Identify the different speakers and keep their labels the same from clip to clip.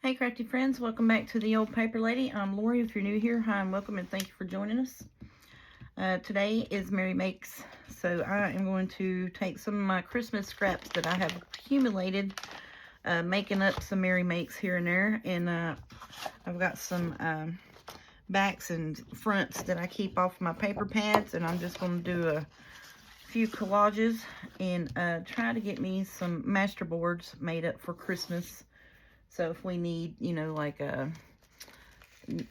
Speaker 1: Hey crafty friends, welcome back to the Old Paper Lady. I'm Lori. If you're new here, hi and welcome and thank you for joining us. Today is Mary Makes, so I am going to take some of my Christmas scraps that I have accumulated, making up some Mary Makes here and there, and I've got some backs and fronts that I keep off my paper pads, and I'm just going to do a few collages and try to get me some master boards made up for Christmas. So if we need, you know, like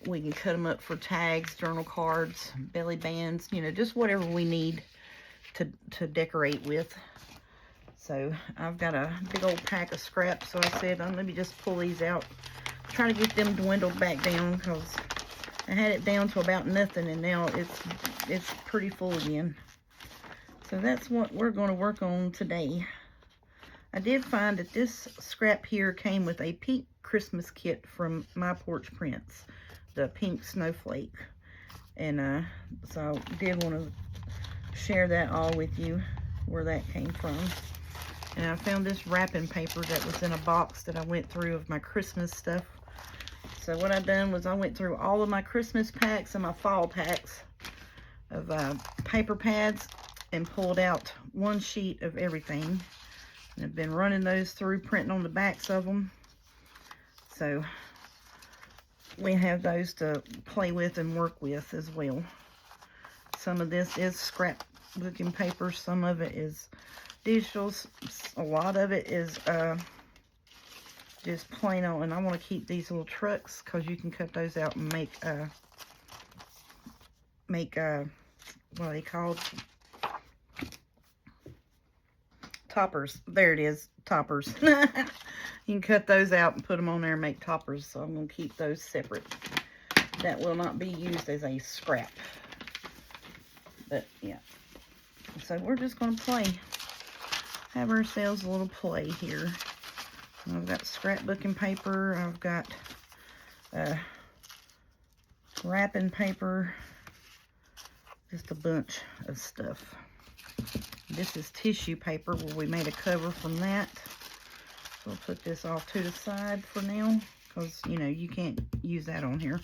Speaker 1: we can cut them up for tags, journal cards, belly bands, you know, just whatever we need to decorate with. So I've got a big old pack of scraps. So I said, let me just pull these out, try to get them dwindled back down, because I had it down to about nothing, and now it's pretty full again. So that's what we're going to work on today. I did find that this scrap here came with a pink Christmas kit from My Porch Prints, the pink snowflake. And so I did want to share that all with you, where that came from. And I found this wrapping paper that was in a box that I went through of my Christmas stuff. So what I done was I went through all of my Christmas packs and my fall packs of paper pads and pulled out one sheet of everything. And I've been running those through, printing on the backs of them. So we have those to play with and work with as well. Some of this is scrapbooking paper. Some of it is digital. A lot of it is just plain old. And I want to keep these little trucks, because you can cut those out and make what are they called? Toppers. There it is, toppers. You can cut those out and put them on there and make toppers. So I'm going to keep those separate. That will not be used as a scrap. But yeah. So we're just going to play. Have ourselves a little play here. I've got scrapbooking paper. I've got wrapping paper. Just a bunch of stuff. This is tissue paper, where we made a cover from that. So I'll put this off to the side for now, because, you know, you can't use that on here.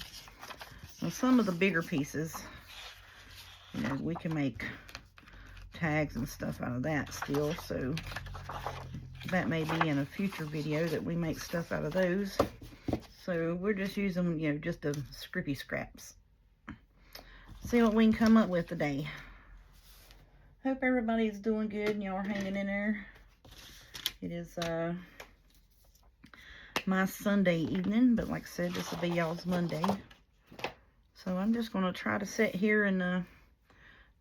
Speaker 1: Now, some of the bigger pieces, you know, we can make tags and stuff out of that still. So that may be in a future video that we make stuff out of those. So we're just using, you know, just the scrippy scraps. See what we can come up with today. Hope everybody's doing good and y'all are hanging in there. It is my Sunday evening, but like I said, this will be y'all's Monday. So I'm just going to try to sit here and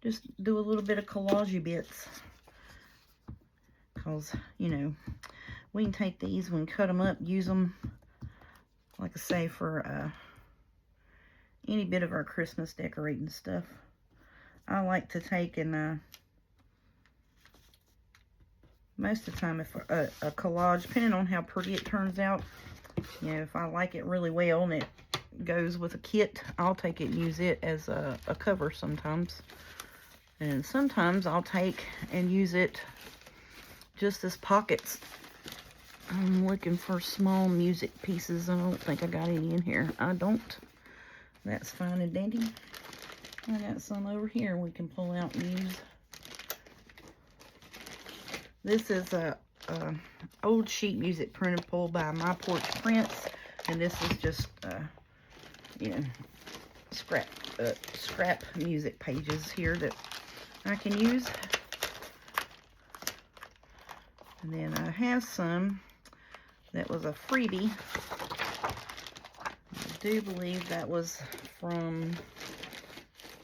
Speaker 1: just do a little bit of collage bits. Because, you know, we can take these, we can cut them up, use them, like I say, for any bit of our Christmas decorating stuff. I like to take and most of the time, if a collage, depending on how pretty it turns out, you know, if I like it really well and it goes with a kit, I'll take it and use it as a cover sometimes. And sometimes I'll take and use it just as pockets. I'm looking for small music pieces. I don't think I got any in here. I don't. That's fine and dandy. I got some over here we can pull out and use. This is a old sheet music printable by My Porch Prints, and this is just you know, scrap music pages here that I can use. And then I have some that was a freebie. I do believe that was from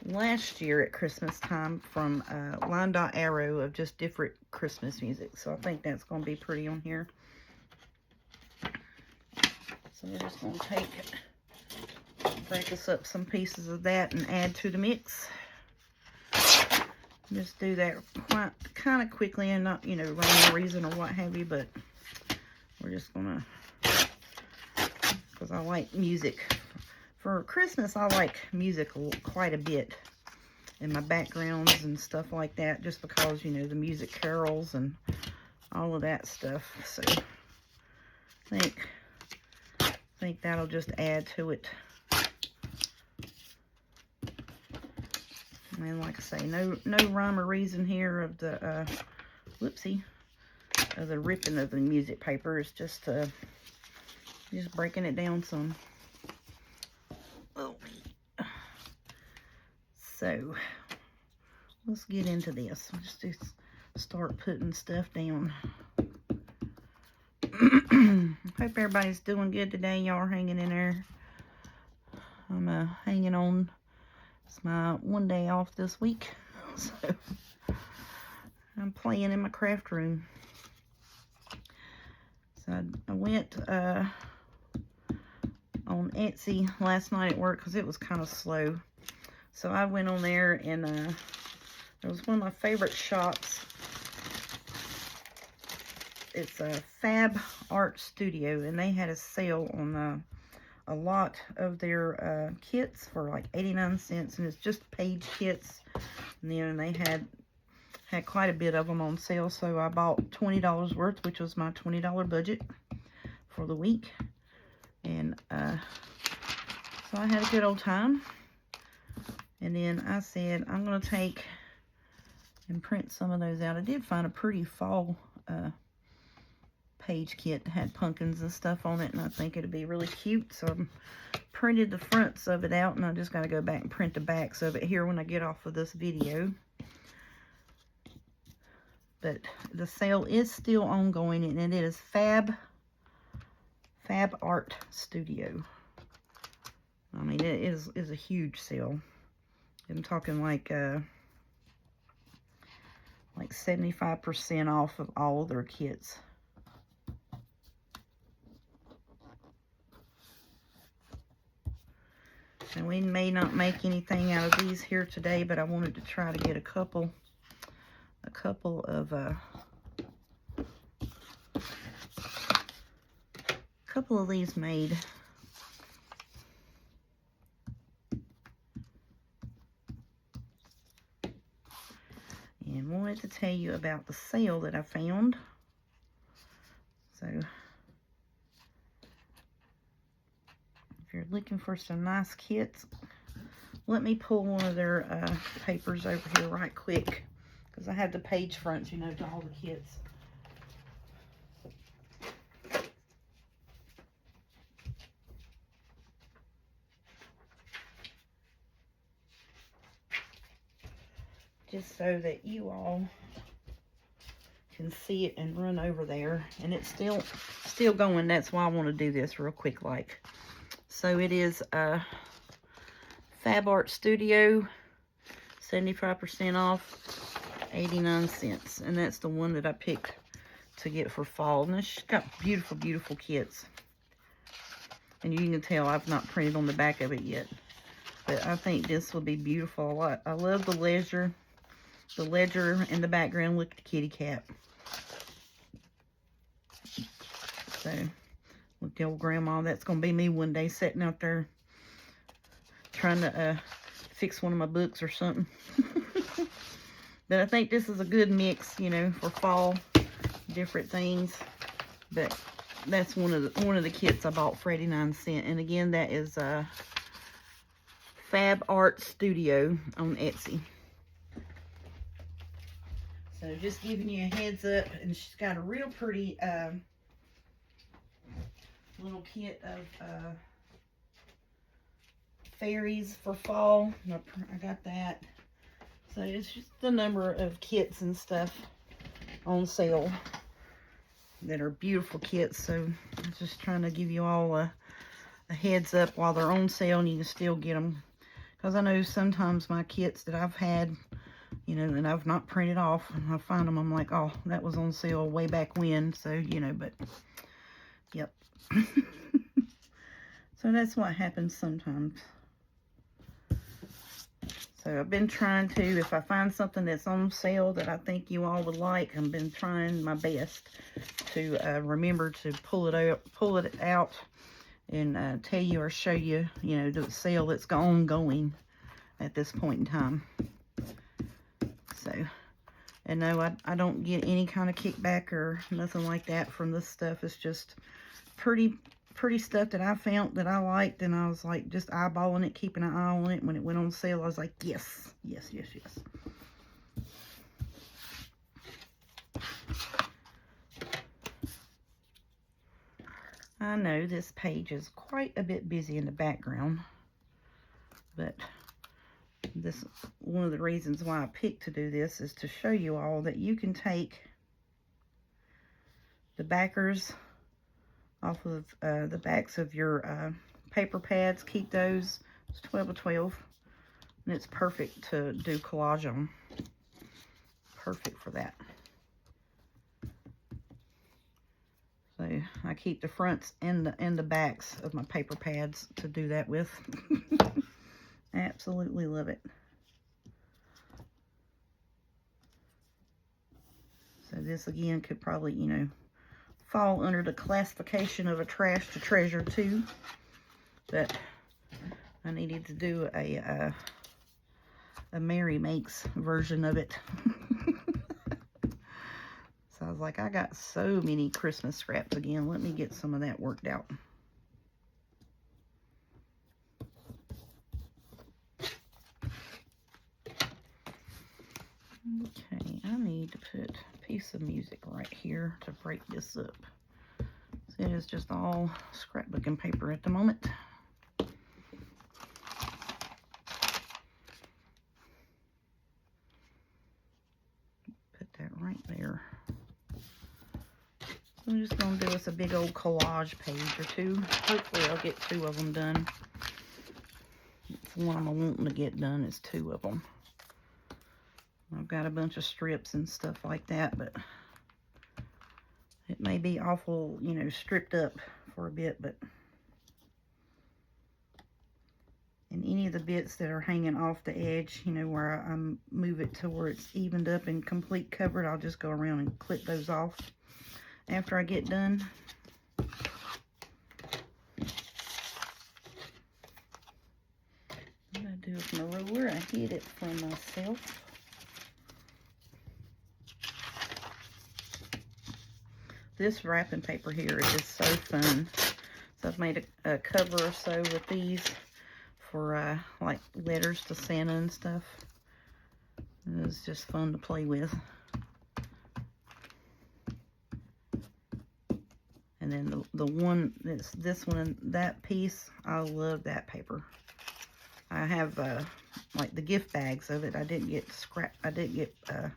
Speaker 1: last year at Christmas time, from Line Dot Arrow, of just different Christmas music. So I think that's going to be pretty on here. So we're just going to break us up some pieces of that and add to the mix. Just do that kind of quickly and not, you know, run no reason or what have you, but we're just going to, because I like music. For Christmas, I like music quite a bit in my backgrounds and stuff like that, just because, you know, the music carols and all of that stuff. So I think think that'll just add to it. And like I say, no rhyme or reason here of the, whoopsie, of the ripping of the music paper. It's just breaking it down some. Oh. So, let's get into this. Let's just start putting stuff down. Hope everybody's doing good today. Y'all are hanging in there. I'm hanging on. It's my one day off this week. So, I'm playing in my craft room. So, I went on Etsy last night at work because it was kind of slow. So, I went on there and it was one of my favorite shops. It's a Fab Art Studio, and they had a sale on a lot of their kits for like 89 cents, and it's just page kits. And then they had quite a bit of them on sale, so I bought $20 worth, which was my $20 budget for the week. And so I had a good old time. And then I said I'm going to take and print some of those out. I did find a pretty fall page kit that had pumpkins and stuff on it, and I think it'd be really cute. So I printed the fronts of it out, and I just got to go back and print the backs of it here when I get off of this video. But the sale is still ongoing, and it is Fab Art Studio. I mean, it is a huge sale. I'm talking like 75% off of all of their kits. And we may not make anything out of these here today, but I wanted to try to get a couple of these made. And wanted to tell you about the sale that I found. So, if you're looking for some nice kits, let me pull one of their papers over here right quick, because I have the page fronts, you know, to all the kits. Just so that you all can see it and run over there. And it's still going. That's why I want to do this real quick like. So it is Fab Art Studio, 75% off, 89 cents. And that's the one that I picked to get for fall. And it's got beautiful, beautiful kits. And you can tell I've not printed on the back of it yet. But I think this will be beautiful a lot. I love the ledger. The ledger in the background, look at the kitty cat. So, with the old grandma, that's going to be me one day sitting out there trying to fix one of my books or something. But I think this is a good mix, you know, for fall, different things. But that's one of the kits I bought for 89 cents. And again, that is Fab Art Studio on Etsy. So just giving you a heads up, and she's got a real pretty little kit of fairies for fall. I got that. So it's just the number of kits and stuff on sale that are beautiful kits. So I'm just trying to give you all a heads up while they're on sale, and you can still get them. Because I know sometimes my kits that I've had, you know, and I've not printed off, and I find them, I'm like, oh, that was on sale way back when. So, you know, but, yep. So that's what happens sometimes. So I've been trying to, if I find something that's on sale that I think you all would like, I've been trying my best to remember to pull it out and tell you or show you, you know, the sale that's ongoing at this point in time. So, and no, I don't get any kind of kickback or nothing like that from this stuff. It's just pretty pretty stuff that I found that I liked, and I was like just eyeballing it, keeping an eye on it. When it went on sale, I was like, yes, yes, yes, yes. I know this page is quite a bit busy in the background, but this, one of the reasons why I picked to do this is to show you all that you can take the backers off of the backs of your paper pads. Keep those. It's 12 of 12, and it's perfect to do collage on. Perfect for that. So I keep the fronts and the backs of my paper pads to do that with. Absolutely love it. So this again could probably, you know, fall under the classification of a trash to treasure too. But I needed to do a Mary Makes version of it. So I was like, I got so many Christmas scraps again. Let me get some of that worked out. Okay, I need to put a piece of music right here to break this up. So it is just all scrapbooking paper at the moment. Put that right there. So I'm just going to do us a big old collage page or two. Hopefully I'll get 2 of them done. It's one I'm wanting to get done is 2 of them. I've got a bunch of strips and stuff like that, but it may be awful, you know, stripped up for a bit, but and any of the bits that are hanging off the edge, you know, where I move it to where it's evened up and complete covered, I'll just go around and clip those off after I get done. What I do with my ruler, I hid it from myself. This wrapping paper here is just so fun. So I've made a cover or so with these for like letters to Santa and stuff. It's just fun to play with. And then the one that's this one, that piece, I love that paper. I have like the gift bags of it. I didn't get a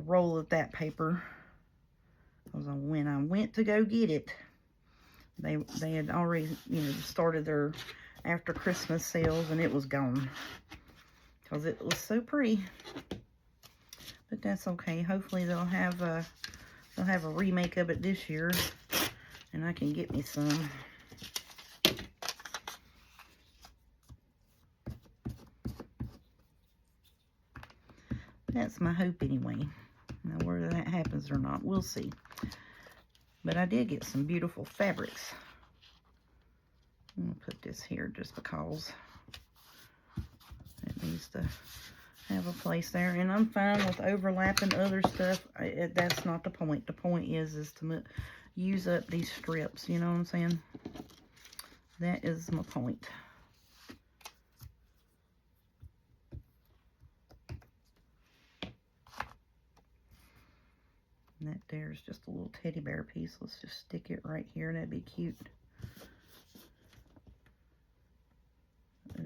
Speaker 1: roll of that paper. Because when I went to go get it, they had already, you know, started their after Christmas sales, and it was gone because it was so pretty. But that's okay. Hopefully they'll have a remake of it this year, and I can get me some. That's my hope anyway. Now whether that happens or not, we'll see. But I did get some beautiful fabrics. I'm going to put this here just because it needs to have a place there. And I'm fine with overlapping other stuff. That's not the point. The point is to use up these strips. You know what I'm saying? That is my point. And that there is just a little teddy bear piece. Let's just stick it right here. That'd be cute.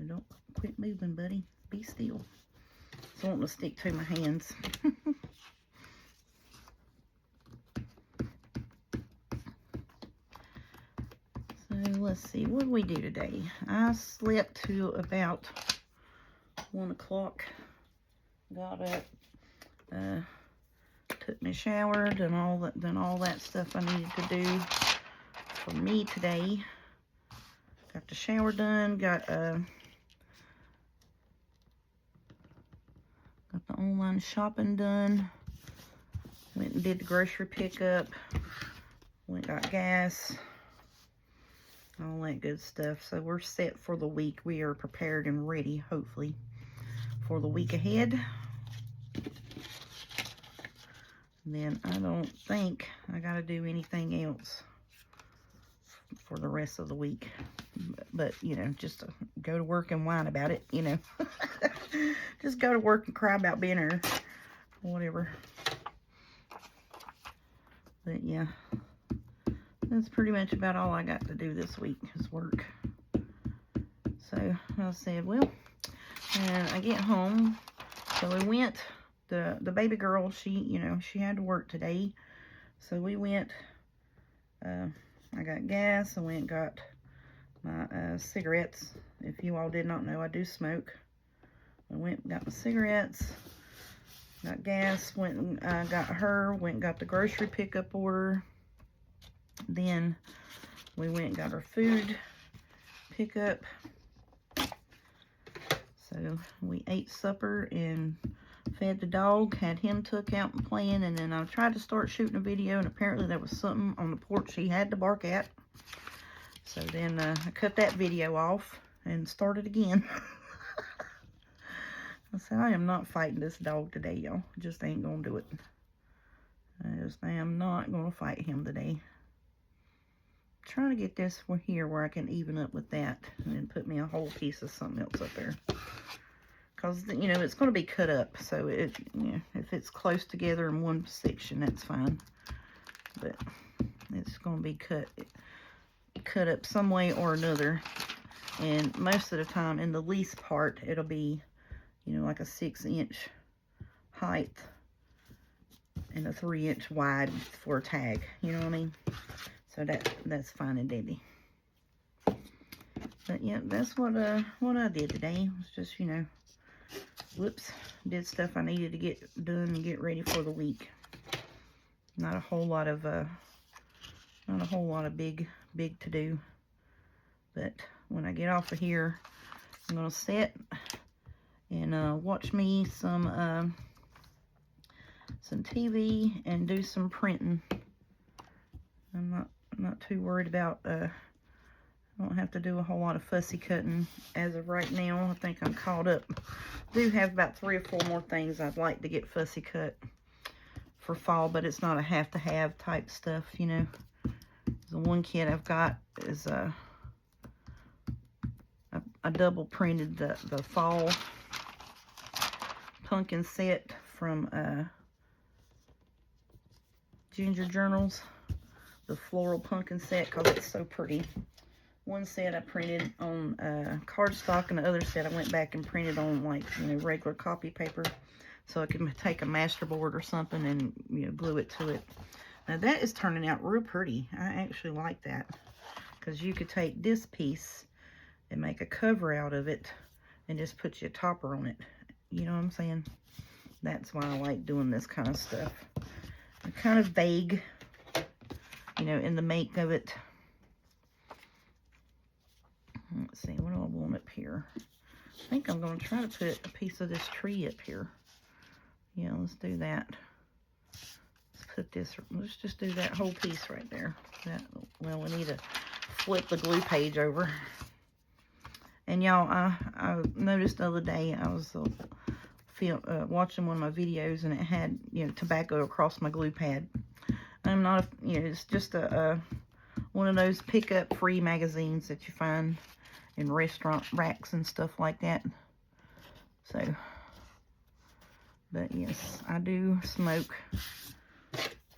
Speaker 1: Don't quit moving, buddy. Be still. So I want to stick to my hands. So let's see. What did we do today? I slept till about 1 o'clock. Got up. Took my shower, done all that stuff I needed to do for me today. Got the shower done, got the online shopping done. Went and did the grocery pickup. Went and got gas. All that good stuff. So we're set for the week. We are prepared and ready, hopefully, for the week ahead. And then I don't think I got to do anything else for the rest of the week. But, you know, just to go to work and whine about it, you know. Just go to work and cry about being there. Whatever. But, yeah. That's pretty much about all I got to do this week is work. So, I said, well, and I get home. So, we went, the baby girl, she, you know, she had to work today. So, we went, I got gas. I went and got my cigarettes. If you all did not know, I do smoke. I went and got my cigarettes, got gas, went and got her, went and got the grocery pickup order. Then we went and got our food pickup. So we ate supper and fed the dog, had him took out and playing, and then I tried to start shooting a video, and apparently there was something on the porch he had to bark at. So then I cut that video off and started again. I said, I am not fighting this dog today, y'all. Just ain't gonna do it. I am not gonna fight him today. Trying to get this here where I can even up with that and then put me a whole piece of something else up there. Because, you know, it's going to be cut up. So, it, you know, if it's close together in one section, that's fine. But it's going to be cut up some way or another. And most of the time, in the least part, it'll be, you know, like a 6-inch height and a 3-inch wide for a tag. You know what I mean? So that's fine and dandy. But yeah, that's what I did today. It was just, you know, whoops, did stuff I needed to get done and get ready for the week. Not a whole lot of big to do. But when I get off of here, I'm gonna sit and watch me some TV and do some printing. I'm not too worried about, I don't have to do a whole lot of fussy cutting as of right now. I think I'm caught up. Do have about 3 or 4 more things I'd like to get fussy cut for fall, but it's not a have to have type stuff, you know. The one kit I've got is I double printed the fall pumpkin set from Ginger Journals. The floral pumpkin set, because it's so pretty. One set I printed on cardstock, and the other set I went back and printed on, like, you know, regular copy paper, so I can take a masterboard or something and, you know, glue it to it. Now that is turning out real pretty. I actually like that, because you could take this piece and make a cover out of it and just put your topper on it. You know what I'm saying? That's why I like doing this kind of stuff. I'm kind of vague, you know, in the make of it. Let's see, what do I want up here? I think I'm going to try to put a piece of this tree up here. Yeah, let's do that. Let's put this, let's just do that whole piece right there. Well, we need to flip the glue page over. And y'all, I noticed the other day, I was watching one of my videos, and it had, you know, tobacco across my glue pad. I'm not, you know, it's just one of those pick-up free magazines that you find in restaurant racks and stuff like that. So, but yes, I do smoke.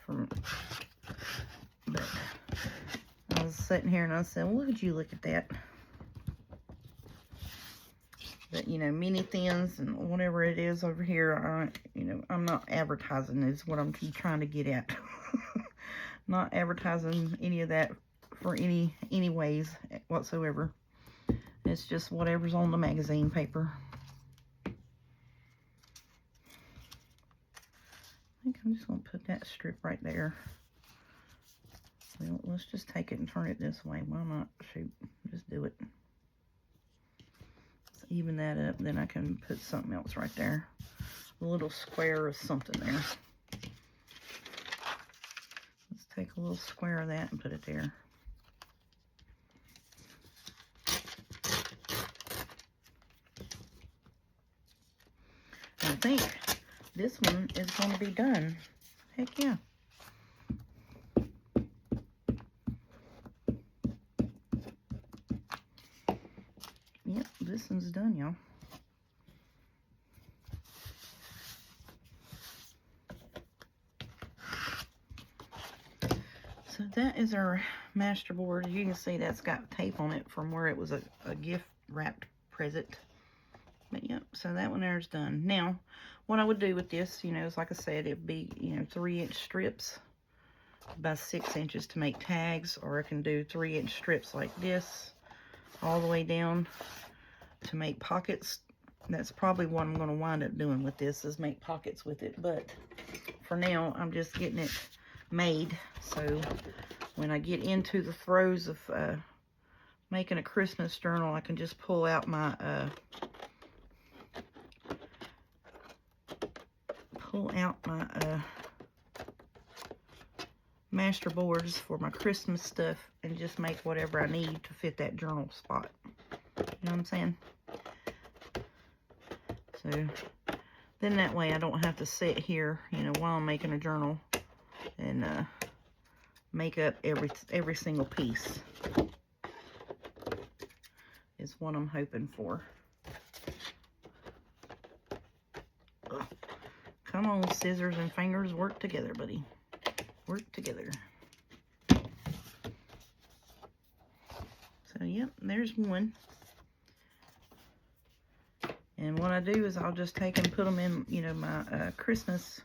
Speaker 1: But I was sitting here and I said, well, would you look at that? But, you know, mini thins and whatever it is over here, you know, I'm not advertising is what I'm trying to get at. Not advertising any of that for any ways whatsoever. It's just whatever's on the magazine paper. I think I'm just going to put that strip right there. Well, let's just take it and turn it this way. Why not? Shoot, just do it. Let's even that up, then I can put something else right there. A little square of something there. Let's take a little square of that and put it there. I think this one is going to be done. Heck yeah. this one's done, y'all. So that is our master board. You can see that's got tape on it from where it was a gift wrapped present. But yep, so that one there is done. Now, what I would do with this, you know, is like I said, it'd be, you know, 3-inch strips by 6 inches to make tags, or I can do 3-inch strips like this all the way down to make pockets. That's probably what I'm going to wind up doing with this, is make pockets with it. But for now, I'm just getting it made, so when I get into the throes of making a Christmas journal, I can just pull out my master boards for my Christmas stuff and just make whatever I need to fit that journal spot. You know what I'm saying? So then that way I don't have to sit here, you know, while I'm making a journal and make up every single piece. Is what I'm hoping for. Ugh. Come on, scissors and fingers, work together, buddy. Work together. So, yep, there's one. And what I do is I'll just take and put them in, you know, my Christmas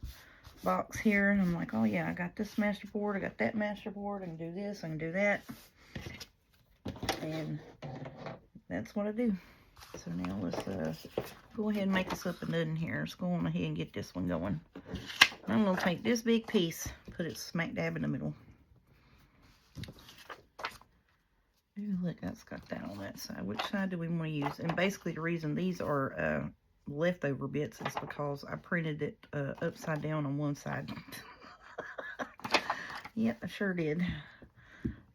Speaker 1: box here. And I'm like, oh, yeah, I got this master board. I got that master board. I can do this. I can do that. And that's what I do. So now let's go ahead and make us up a nut here. Let's go on ahead and get this one going. I'm going to take this big piece, put it smack dab in the middle. Ooh, look, that's got that on that side. Which side do we want to use? And basically the reason these are leftover bits is because I printed it upside down on one side. Yep, I sure did.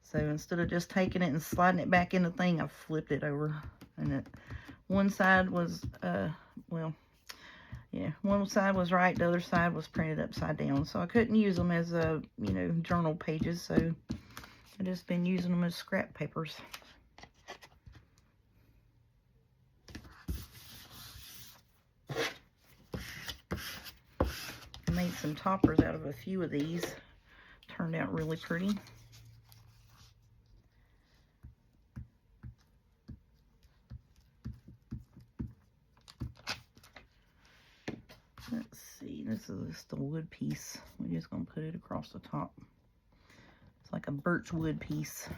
Speaker 1: So instead of just taking it and sliding it back in the thing, I flipped it over. And it, one side was, well, yeah, one side was right, the other side was printed upside down. So I couldn't use them as, you know, journal pages. So I've just been using them as scrap papers. I made some toppers out of a few of these. Turned out really pretty. Let's see, this is just a wood piece. We're just going to put it across the top. It's like a birch wood piece.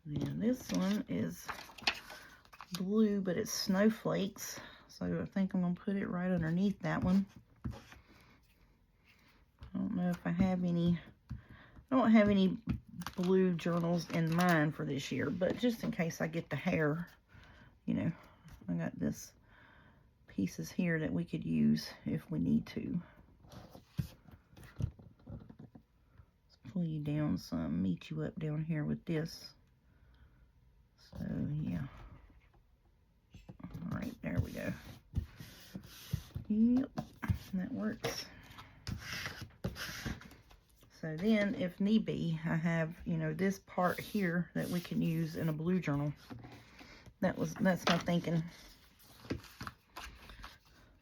Speaker 1: And this one is blue, but it's snowflakes. So I think I'm going to put it right underneath that one. I don't know if I have any. I don't have any blue journals in mine for this year, but just in case I get the hair, you know, I got this pieces here that we could use if we need to. Let's pull you down some, meet you up down here with this. So yeah. All right, there we go. Yep, that works. So then, if need be, I have, you know, this part here that we can use in a blue journal. That's my thinking.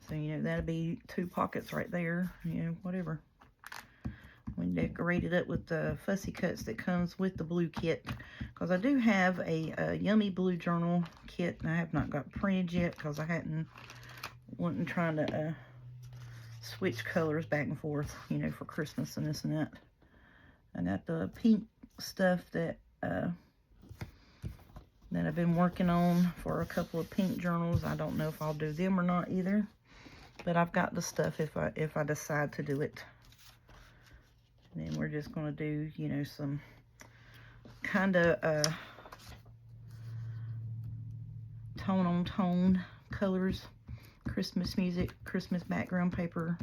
Speaker 1: So, you know, that'll be 2 pockets right there, you know, whatever. We decorate it up with the fussy cuts that comes with the blue kit. Because I do have a Yummy Blue Journal kit, and I have not got printed yet because I wasn't trying to switch colors back and forth, you know, for Christmas and this and that. I got the pink stuff that I've been working on for a couple of pink journals. I don't know if I'll do them or not either, but I've got the stuff if I decide to do it. And then we're just going to do, you know, some kind of tone on tone colors, Christmas music, Christmas background paper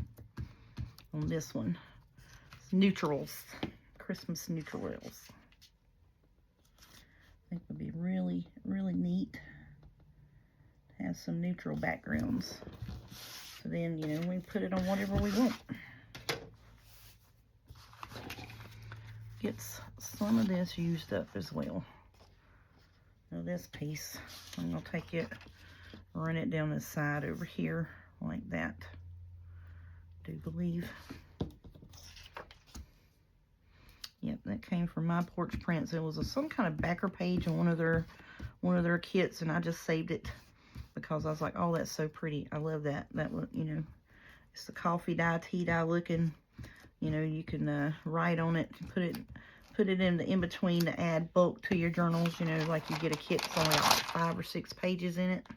Speaker 1: on this one. It's neutrals, Christmas neutrals. I think would be really, really neat to have some neutral backgrounds. So then, you know, we put it on whatever we want. gets some of this used up as well. Now this piece, I'm going to take it, run it down the side over here like that. I do believe. Yep, that came from My Porch Prints. It was some kind of backer page on one of their kits, and I just saved it because I was like, oh, that's so pretty. I love that. That one, you know, it's the coffee dye, tea dye looking. You know, you can write on it, put it in the in-between to add bulk to your journals. You know, like you get a kit that's only like 5 or 6 pages in it.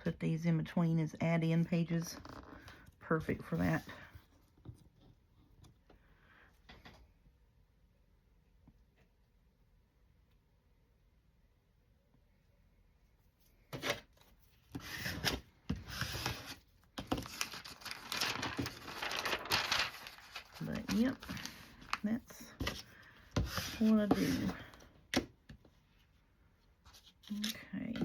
Speaker 1: Put these in between as add-in pages. Perfect for that. But yep, that's what I do. Okay.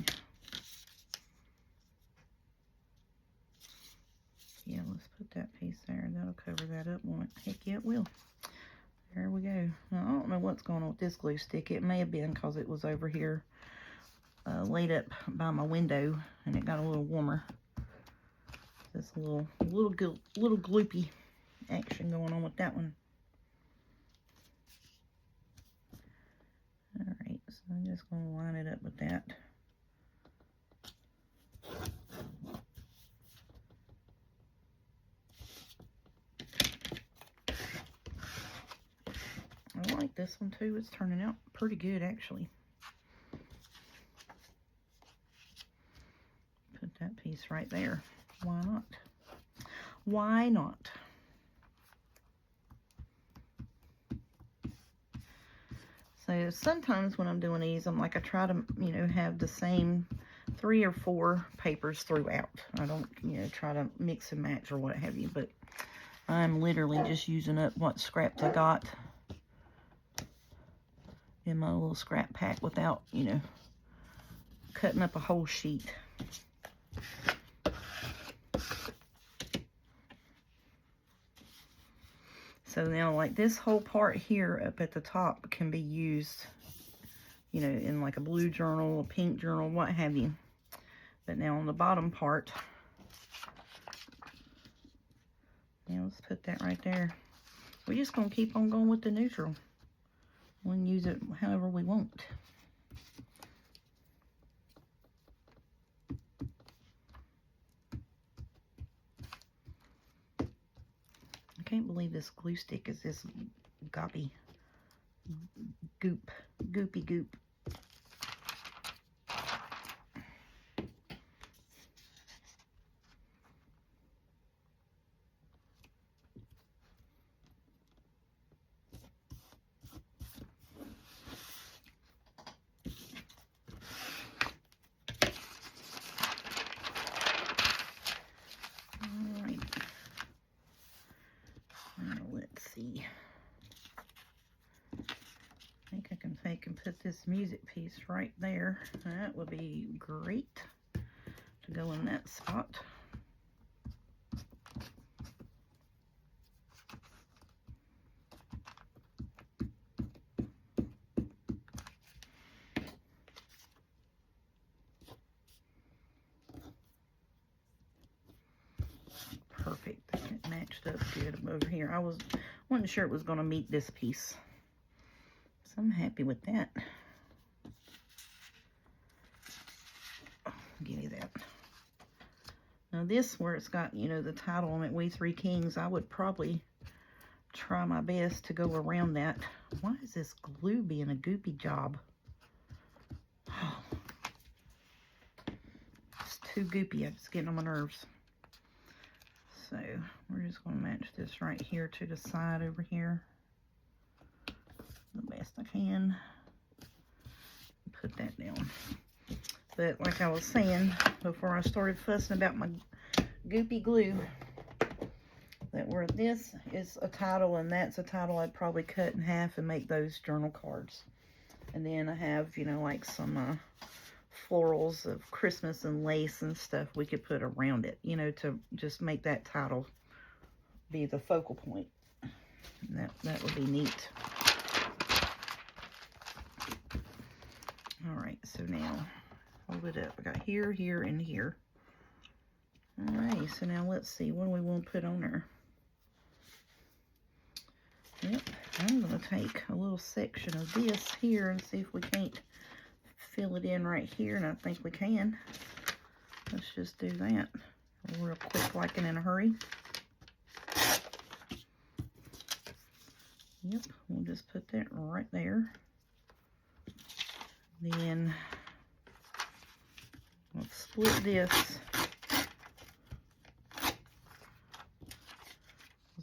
Speaker 1: Yeah, let's put that piece there. That'll cover that up, won't it? Heck yeah, it will. There we go. Now, I don't know what's going on with this glue stick. It may have been because it was over here laid up by my window and it got a little warmer. This little gloopy action going on with that one. Alright, so I'm just going to line it up with that. I like this one too. It's turning out pretty good actually. Put that piece right there. Why not? Why not? So sometimes when I'm doing these, I try to, you know, have the same 3 or 4 papers throughout. I don't, you know, try to mix and match or what have you, but I'm literally just using up what scraps I got in my little scrap pack without, you know, cutting up a whole sheet. So now, like, this whole part here up at the top can be used, you know, in like a blue journal, a pink journal, what have you. But now on the bottom part, now let's put that right there. We're just going to keep on going with the neutral. We can use it however we want. I can't believe this glue stick is this goopy goop. Alright. Now let's see. I think I can take and put this music piece right there. That would be great to go in that spot. Perfect. It matched up good over here. I wasn't sure it was going to meet this piece. So I'm happy with that. Give me that. Now this, where it's got, you know, the title on it, We Three Kings, I would probably try my best to go around that. Why is this glue being a goopy job? Oh, it's too goopy. It's getting on my nerves. So we're just going to match this right here to the side over here the best I can. Put that down. But like I was saying before I started fussing about my goopy glue, that where this is a title and that's a title, I'd probably cut in half and make those journal cards. And then I have, you know, like some florals of Christmas and lace and stuff we could put around it, you know, to just make that title be the focal point. And that would be neat. now, hold it up. I got here, here, and here. Alright, so now let's see, what do we want to put on there? Yep, I'm going to take a little section of this here and see if we can't fill it in right here, and I think we can. Let's just do that real quick, like in a hurry. Yep, we'll just put that right there. Then let's split this.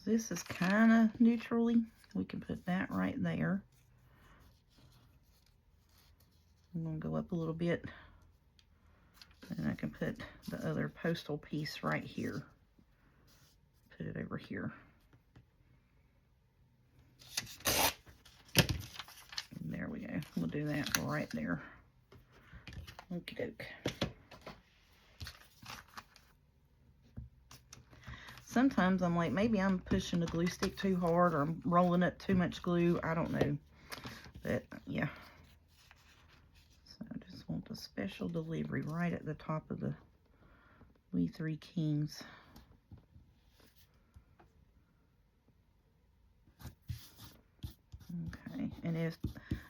Speaker 1: This is kind of neutrally. We can put that right there. I'm going to go up a little bit. And I can put the other postal piece right here. Put it over here. And there we go. We'll do that right there. Okie doke. Sometimes I'm like, maybe I'm pushing the glue stick too hard or I'm rolling up too much glue. I don't know. But, yeah. So I just want the special delivery right at the top of the We Three Kings. Okay. And if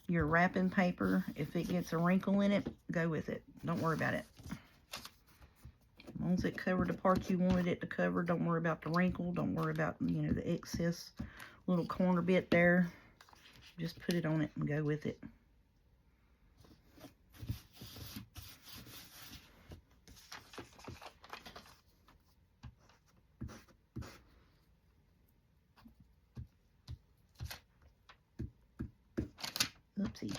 Speaker 1: your wrapping paper, if it gets a wrinkle in it, go with it. Don't worry about it. As long as it covered the part you wanted it to cover, don't worry about the wrinkle. Don't worry about, you know, the excess little corner bit there. Just put it on it and go with it. Oopsie.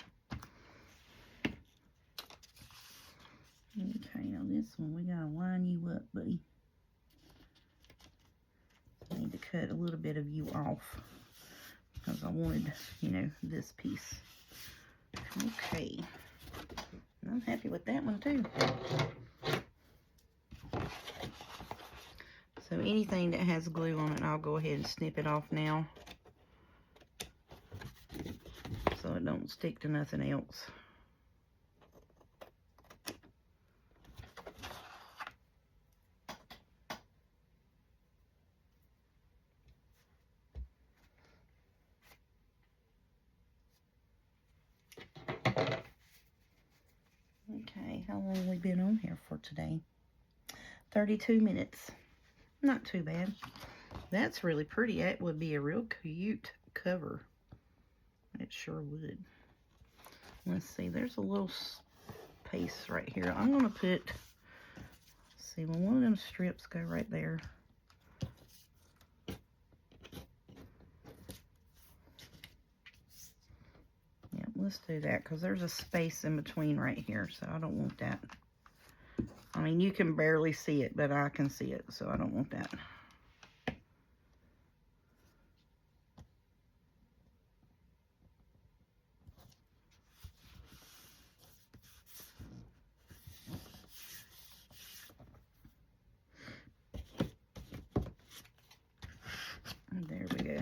Speaker 1: Okay, now this one, we gotta line you up, buddy. I need to cut a little bit of you off because I wanted, you know, this piece. Okay. I'm happy with that one too. So anything that has glue on it, I'll go ahead and snip it off now, so it don't stick to nothing else. Okay, how long have we been on here for today? 32 minutes. Not too bad. That's really pretty. That would be a real cute cover. It sure would. Let's see, there's a little space right here. I'm going to put, let's see, well, one of them strips go right there. Yeah, let's do that because there's a space in between right here, so I don't want that. I mean, you can barely see it, but I can see it, so I don't want that. There we go.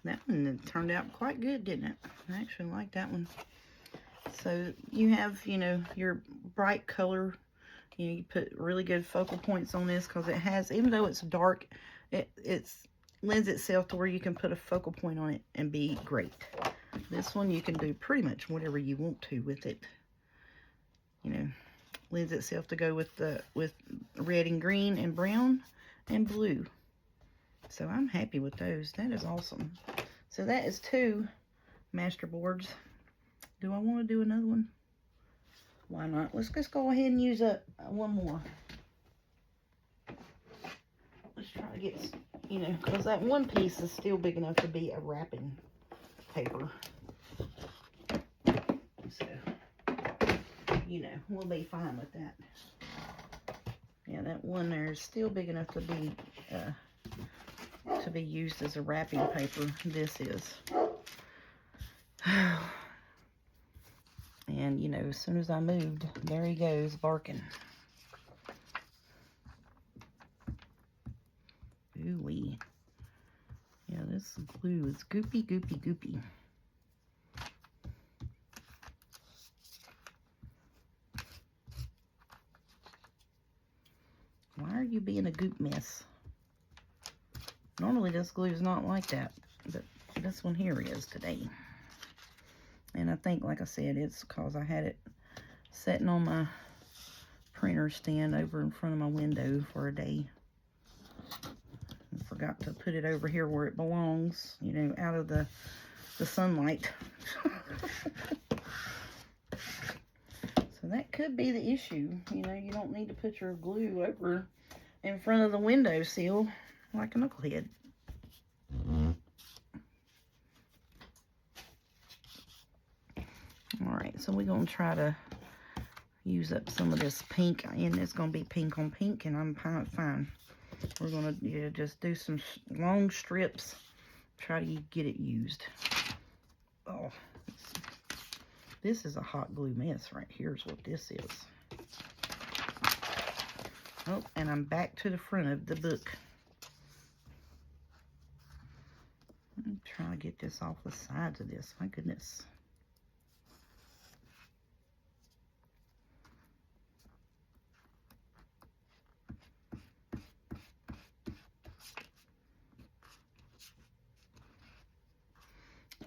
Speaker 1: That one turned out quite good, didn't it? I actually like that one. So you have, you know, your bright color. You know, you put really good focal points on this because it has, even though it's dark, it lends itself to where you can put a focal point on it and be great. This one you can do pretty much whatever you want to with it. You know, lends itself to go with red and green and brown and blue. So I'm happy with those. That is awesome. So that is 2 master boards. Do I want to do another one? Why not? Let's just go ahead and use up one more. Let's try to get, you know, because that one piece is still big enough to be a wrapping paper. So, you know, we'll be fine with that. Yeah, that one there is still big enough to be used as a wrapping paper. This is. And, you know, as soon as I moved, there he goes, barking. Ooh-wee. Yeah, this glue is goopy, goopy, goopy. being a goop mess. Normally this glue is not like that, but this one here is today. And I think, like I said, it's because I had it sitting on my printer stand over in front of my window for a day. I forgot to put it over here where it belongs, you know, out of the sunlight. So that could be the issue. You know, you don't need to put your glue over in front of the windowsill like a knucklehead. Alright, so we're going to try to use up some of this pink, and it's going to be pink on pink, and I'm fine. We're going to just do some long strips, try to get it used. Oh, this is a hot glue mess right here is what this is. Oh, and I'm back to the front of the book. I'm trying to get this off the sides of this. My goodness.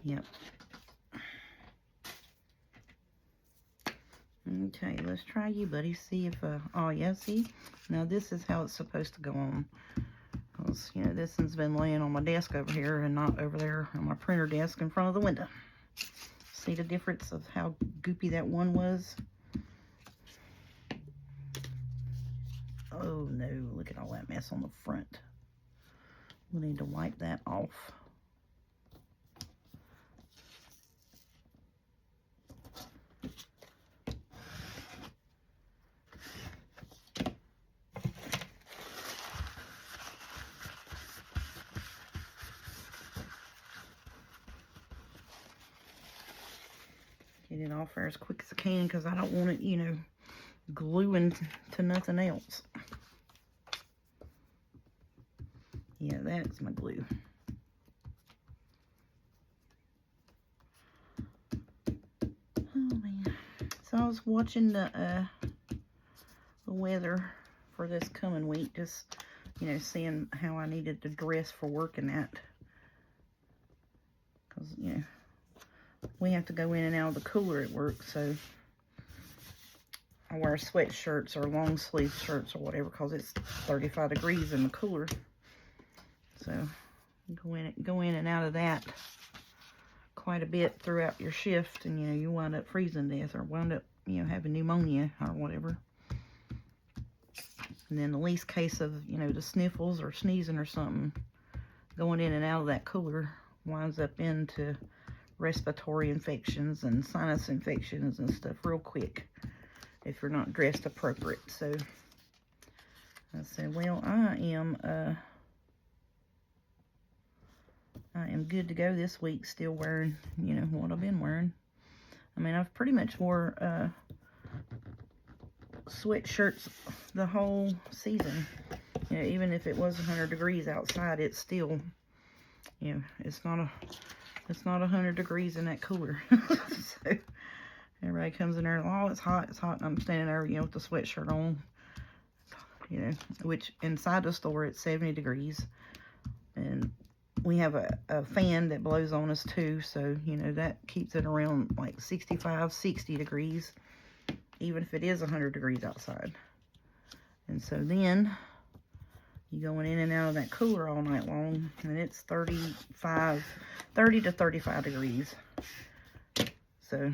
Speaker 1: Yep. Okay, let's try you, buddy. See if, oh yeah, see? Now this is how it's supposed to go on. Because, you know, this one's been laying on my desk over here and not over there on my printer desk in front of the window. See the difference of how goopy that one was? Oh no, look at all that mess on the front. We need to wipe that off. Get it off there as quick as I can because I don't want it, you know, gluing to nothing else. Yeah, that's my glue. Oh man. So I was watching the weather for this coming week, just, you know, seeing how I needed to dress for working at. Because, you know, we have to go in and out of the cooler at work, so I wear sweatshirts or long sleeve shirts or whatever because it's 35 degrees in the cooler. So go in and out of that quite a bit throughout your shift, and you know, you wind up freezing to death or wind up, you know, having pneumonia or whatever. And then the least case of, you know, the sniffles or sneezing or something, going in and out of that cooler winds up into respiratory infections and sinus infections and stuff real quick if you're not dressed appropriate. So I said, well, I am good to go this week, still wearing, you know, what I've been wearing. I mean, I've pretty much wore sweatshirts the whole season. You know, even if it was 100 degrees outside, it's still, you know, it's not 100 degrees in that cooler. So everybody comes in there, oh, it's hot, and I'm standing there, you know, with the sweatshirt on, you know, which inside the store it's 70 degrees, and we have a fan that blows on us too, so, you know, that keeps it around like 65, 60 degrees, even if it is 100 degrees outside. And so then you going in and out of that cooler all night long, and it's 30 to 35 degrees. So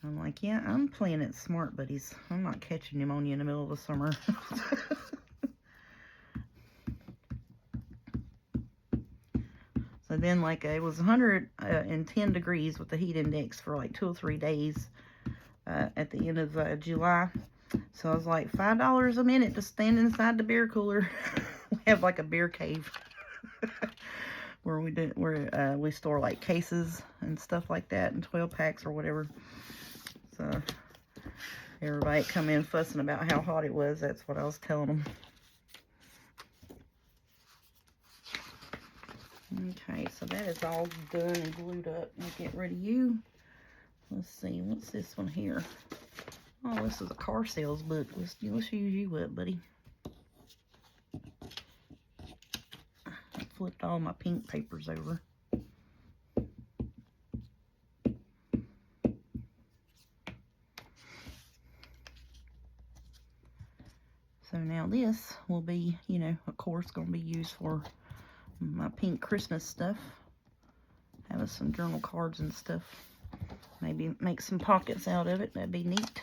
Speaker 1: I'm like, yeah, I'm playing it smart, buddies. I'm not catching pneumonia in the middle of the summer. So then, like, it was 110 degrees with the heat index for like 2 or 3 days at the end of July. So I was like, $5 a minute to stand inside the beer cooler. We have like a beer cave where we store like cases and stuff like that, and 12 packs or whatever. So everybody come in fussing about how hot it was. That's what I was telling them. Okay, so that is all done and glued up. I'll get rid of you. Let's see, what's this one here? Oh, this is a car sales book. Let's use you up, buddy. flipped all my pink papers over. So now this will be, you know, of course, going to be used for my pink Christmas stuff. Having some journal cards and stuff. Maybe make some pockets out of it. That'd be neat.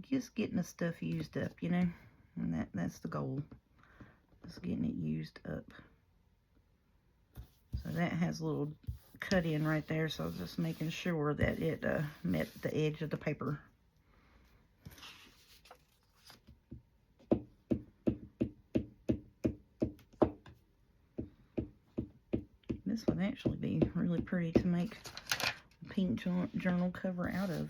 Speaker 1: Just getting the stuff used up, you know. And that's the goal. Just getting it used up. So that has a little cut in right there, so I was just making sure that it met the edge of the paper. This would actually be really pretty to make a pink journal cover out of.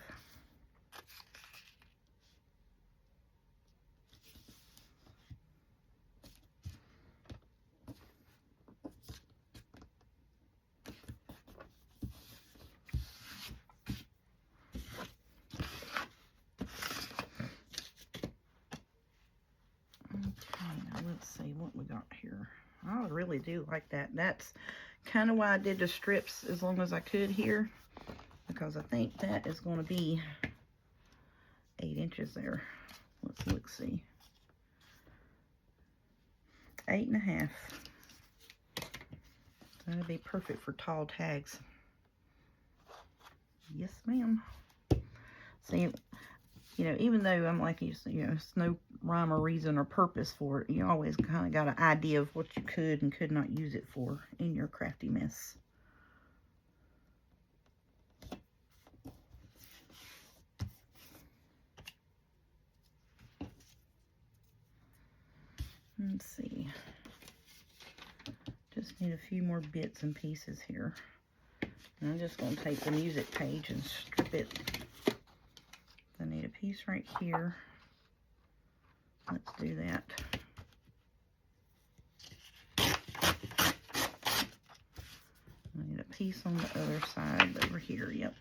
Speaker 1: Let's see what we got here. I really do like that. That's kind of why I did the strips as long as I could here, because I think that is going to be 8 inches there. Let's see. 8.5. That'll be perfect for tall tags. Yes, ma'am. See, you know, even though I'm like, you know, it's no rhyme or reason or purpose for it, you always kind of got an idea of what you could and could not use it for in your crafty mess. Let's see. Just need a few more bits and pieces here. And I'm just going to take the music page and strip it. I need a piece right here. Let's do that. I need a piece on the other side over here, yep.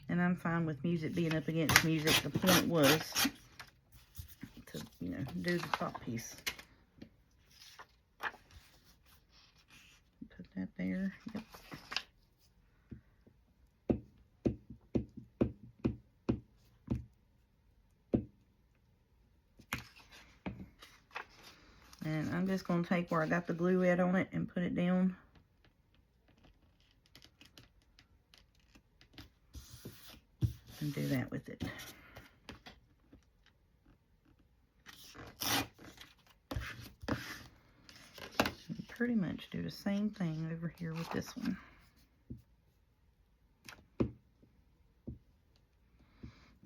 Speaker 1: And I'm fine with music being up against music. The point was to, you know, do the top piece. Put that there, yep. And I'm just going to take where I got the glue at on it and put it down. And do that with it. And pretty much do the same thing over here with this one. I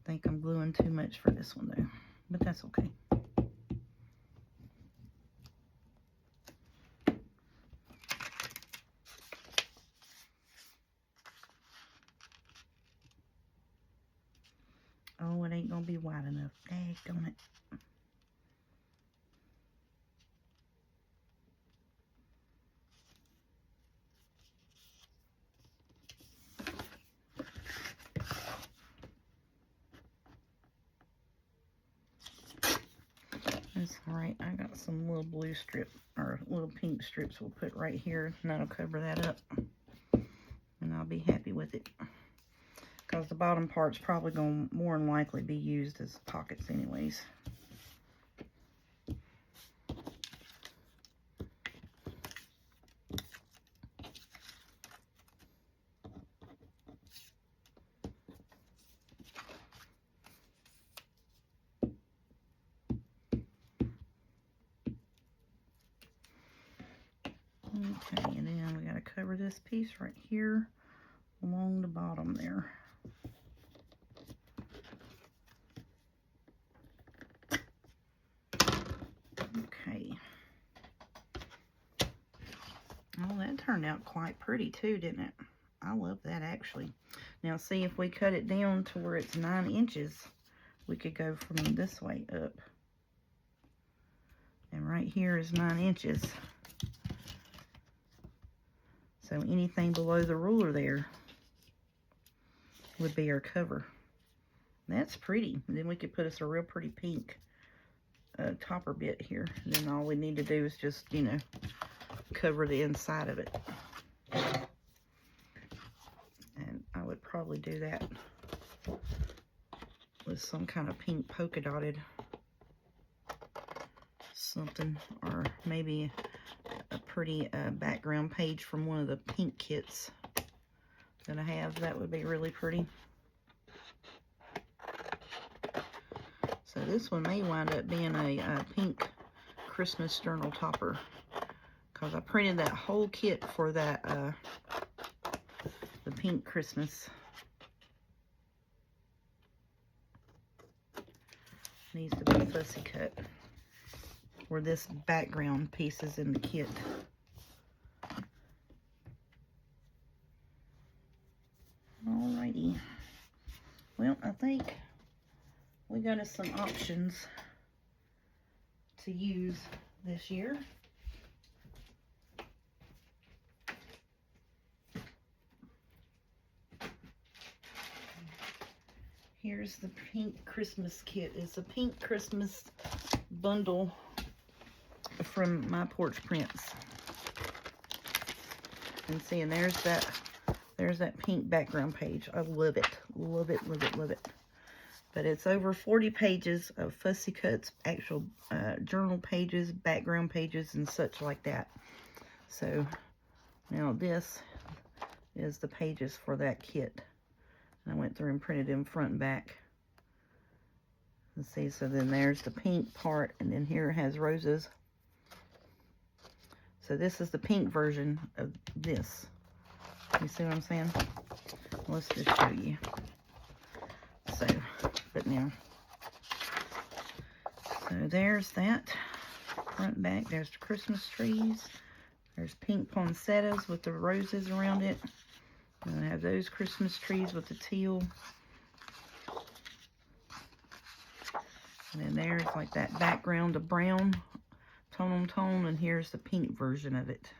Speaker 1: think I'm gluing too much for this one though, but that's okay. Oh, it ain't gonna be wide enough. Daggone it. That's alright. I got some little blue strip, or little pink strips we'll put right here, and that'll cover that up. And I'll be happy with it. Because the bottom part's probably going to more than likely be used as pockets anyways. Okay, and then we got to cover this piece right here along the bottom there. Okay. Oh, that turned out quite pretty too, didn't it? I love that actually. Now see, if we cut it down to where it's 9 inches, we could go from this way up. And right here is 9 inches. So anything below the ruler there would be our cover. That's pretty. And then we could put us a real pretty pink topper bit here. And then all we need to do is just, you know, cover the inside of it. And I would probably do that with some kind of pink polka dotted something, or maybe a pretty background page from one of the pink kits that I have. That would be really pretty. So this one may wind up being a pink Christmas journal topper, because I printed that whole kit for that the pink Christmas. Needs to be fussy cut, where this background piece is in the kit. Alrighty. Well, I think we got us some options to use this year. Here's the pink Christmas kit. It's a pink Christmas bundle from My Porch Prints. And see, and there's that pink background page. I love it. Love it, love it, love it. But it's over 40 pages of fussy cuts, actual journal pages, background pages, and such like that. So now this is the pages for that kit. I went through and printed them front and back. Let's see, so then there's the pink part, and then here it has roses. So this is the pink version of this. You see what I'm saying? Let's just show you. So, but now, so there's that front and back. There's the Christmas trees. There's pink poinsettias with the roses around it. And I have those Christmas trees with the teal. And then there's like that background of brown, tone on tone, and here's the pink version of it.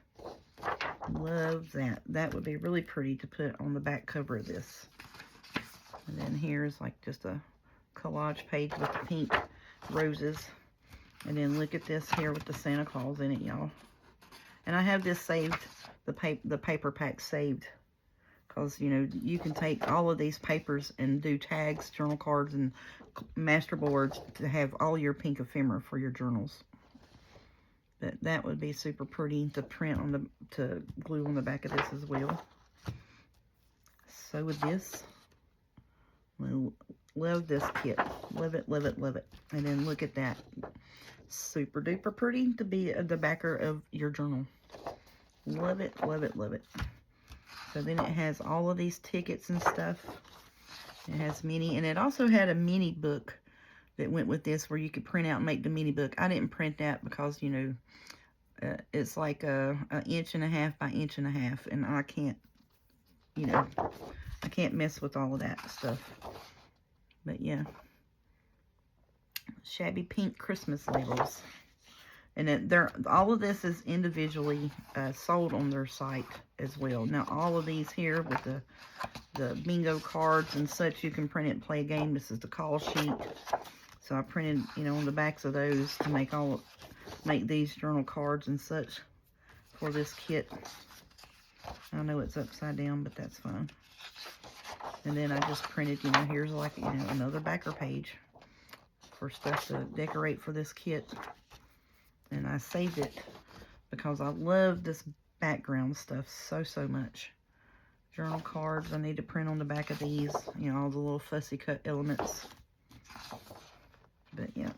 Speaker 1: Love that. That would be really pretty to put on the back cover of this. And then here's like just a collage page with the pink roses. And then look at this here with the Santa Claus in it, y'all. And I have this saved, the paper pack saved. Because, you know, you can take all of these papers and do tags, journal cards, and master boards to have all your pink ephemera for your journals. But that would be super pretty to print on to glue on the back of this as well. So with this, love this kit. Love it, love it, love it. And then look at that. Super duper pretty to be the backer of your journal. Love it, love it, love it. So then it has all of these tickets and stuff. It has mini, and it also had a mini book that went with this where you could print out and make the mini book. I didn't print that because, you know, it's like an 1.5 inches by 1.5 inches, and I can't, you know, I can't mess with all of that stuff. But yeah, shabby pink Christmas labels. And all of this is individually sold on their site as well. Now, all of these here with the bingo cards and such, you can print it and play a game. This is the call sheet. So I printed, you know, on the backs of those to make these journal cards and such for this kit. I know it's upside down, but that's fine. And then I just printed, you know, here's like, you know, another backer page for stuff to decorate for this kit. And I saved it because I love this background stuff so much. Journal cards, I need to print on the back of these, you know, all the little fussy cut elements. But yeah,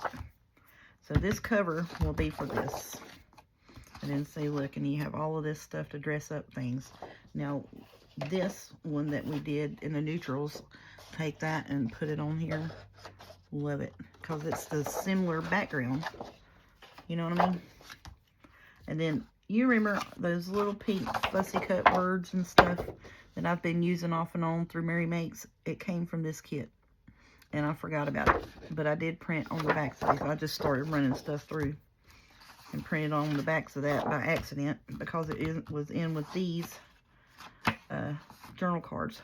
Speaker 1: so this cover will be for this. And then see, look, and you have all of this stuff to dress up things. Now, this one that we did in the neutrals, take that and put it on here. Love it, because it's the similar background. You know what I mean? And then you remember those little pink fussy cut words and stuff that I've been using off and on through Mary Makes? It came from this kit. And I forgot about it. But I did print on the backs of these. I just started running stuff through and printed on the backs of that by accident because was in with these journal cards.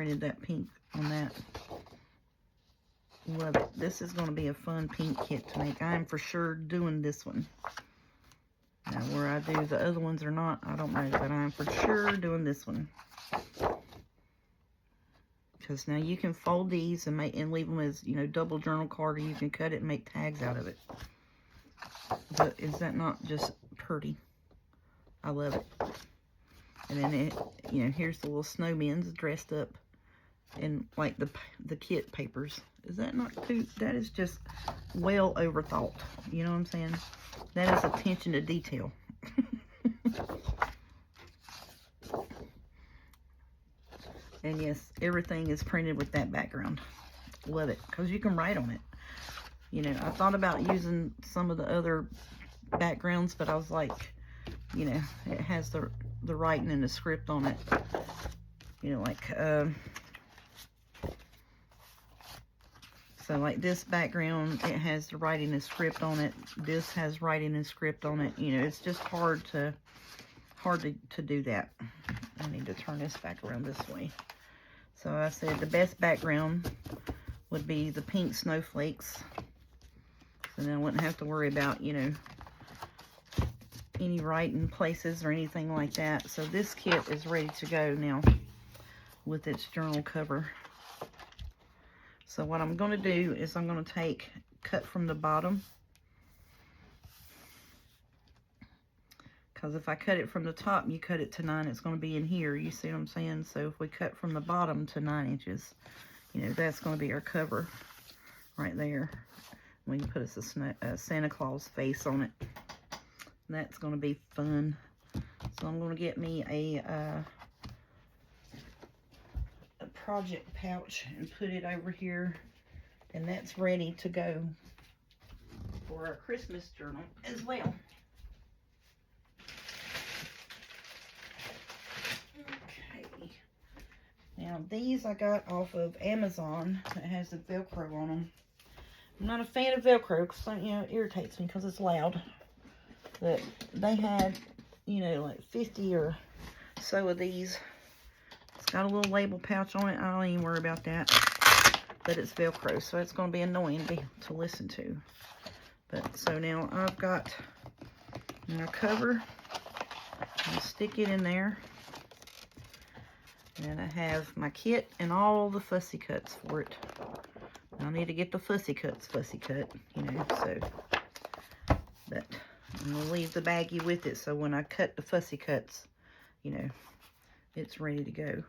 Speaker 1: printed that pink on that. Love it. This is going to be a fun pink kit to make. I am for sure doing this one. Now, where I do the other ones or not, I don't know, but I'm for sure doing this one. Because now you can fold these and leave them as, you know, double journal card, or you can cut it and make tags out of it. But is that not just pretty? I love it. And then it, you know, here's the little snowmen dressed up in like the kit papers. Is that not too? That is just well overthought. You know what I'm saying? That is attention to detail. And yes, everything is printed with that background. Love it, because you can write on it. You know, I thought about using some of the other backgrounds, but I was like, you know, it has the writing and the script on it. You know, like, so like this background, it has the writing and script on it. This has writing and script on it. You know, it's just hard to do that. I need to turn this back around this way. So I said the best background would be the pink snowflakes. So then I wouldn't have to worry about, you know, any writing places or anything like that. So this kit is ready to go now with its journal cover. So what I'm going to do is I'm going to cut from the bottom. Because if I cut it from the top and you cut it to 9, it's going to be in here. You see what I'm saying? So if we cut from the bottom to 9 inches, you know, that's going to be our cover right there. We can put a Santa Claus face on it. And that's going to be fun. So I'm going to get me a project pouch and put it over here. And that's ready to go for our Christmas journal as well. Now, these I got off of Amazon. It has the Velcro on them. I'm not a fan of Velcro because, you know, it irritates me because it's loud. But they had, you know, like 50 or so of these. It's got a little label pouch on it. I don't even worry about that. But it's Velcro, so it's going to be annoying to listen to. But, so now I've got my cover. I'll stick it in there. And I have my kit and all the fussy cuts for it. I need to get the fussy cut, you know, so. But I'm going to leave the baggie with it, so when I cut the fussy cuts, you know, it's ready to go.